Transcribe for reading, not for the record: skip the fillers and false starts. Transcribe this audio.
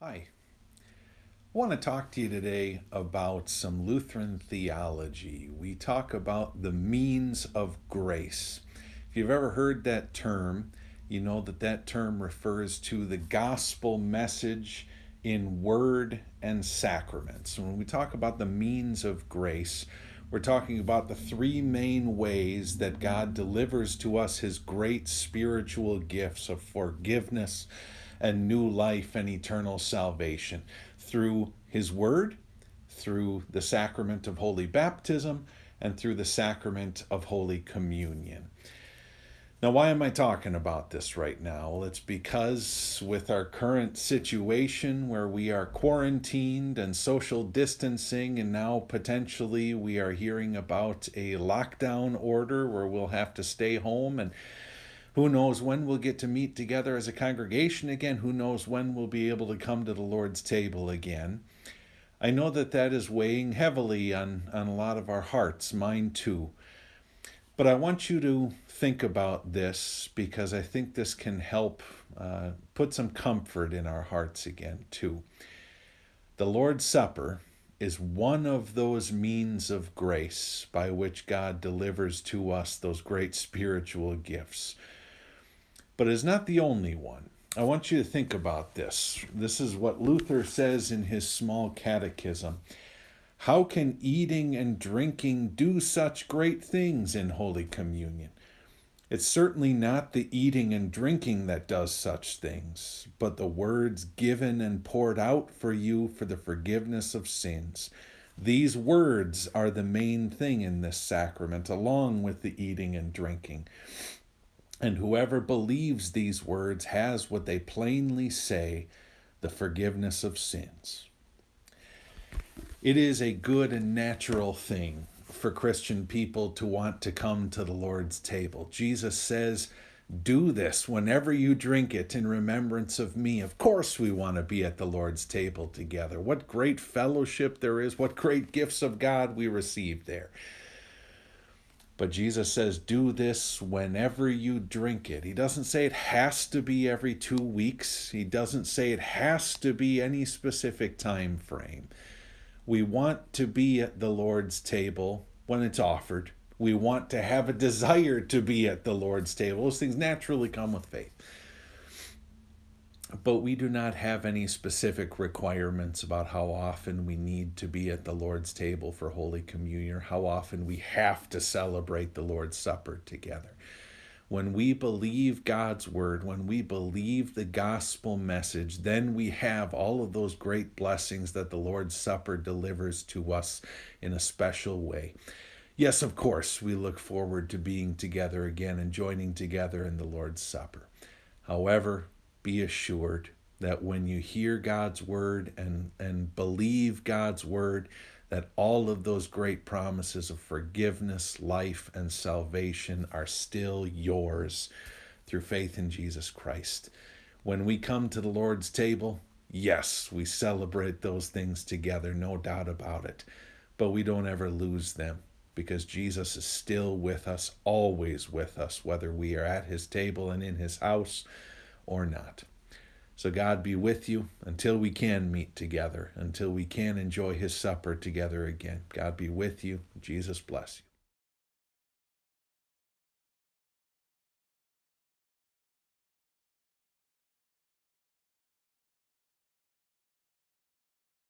Hi. I want to talk to you today about some Lutheran theology. We talk about the means of grace. If you've ever heard that term, you know that term refers to the gospel message in word and sacraments. When we talk about the means of grace, we're talking about the three main ways that God delivers to us his great spiritual gifts of forgiveness and new life and eternal salvation through his word, through the sacrament of holy baptism, and through the sacrament of holy communion. Now, why am I talking about this right now? Well, it's because with our current situation where we are quarantined and social distancing, and now potentially we are hearing about a lockdown order where we'll have to stay home, and who knows when we'll get to meet together as a congregation again? Who knows when we'll be able to come to the Lord's table again? I know that is weighing heavily on a lot of our hearts, mine too. But I want you to think about this because I think this can help put some comfort in our hearts again too. The Lord's Supper is one of those means of grace by which God delivers to us those great spiritual gifts. But it's not the only one. I want you to think about this. This is what Luther says in his small catechism. How can eating and drinking do such great things in Holy Communion? It's certainly not the eating and drinking that does such things, but the words given and poured out for you for the forgiveness of sins. These words are the main thing in this sacrament, along with the eating and drinking. And whoever believes these words has what they plainly say, the forgiveness of sins. It is a good and natural thing for Christian people to want to come to the Lord's table. Jesus says, do this whenever you drink it in remembrance of me. Of course we want to be at the Lord's table together. What great fellowship there is. What great gifts of God we receive there. But Jesus says, do this whenever you drink it. He doesn't say it has to be every 2 weeks. He doesn't say it has to be any specific time frame. We want to be at the Lord's table when it's offered. We want to have a desire to be at the Lord's table. Those things naturally come with faith. But we do not have any specific requirements about how often we need to be at the Lord's table for Holy Communion, or how often we have to celebrate the Lord's Supper together. When we believe God's word, when we believe the gospel message, then we have all of those great blessings that the Lord's Supper delivers to us in a special way. Yes, of course, we look forward to being together again and joining together in the Lord's Supper. However, be assured that when you hear God's word and believe God's word, that all of those great promises of forgiveness, life, and salvation are still yours through faith in Jesus Christ. When we come to the Lord's table, yes, we celebrate those things together, no doubt about it, but we don't ever lose them because Jesus is still with us, always with us, whether we are at his table and in his house or not. So God be with you until we can meet together, until we can enjoy his supper together again. God be with you. Jesus bless you.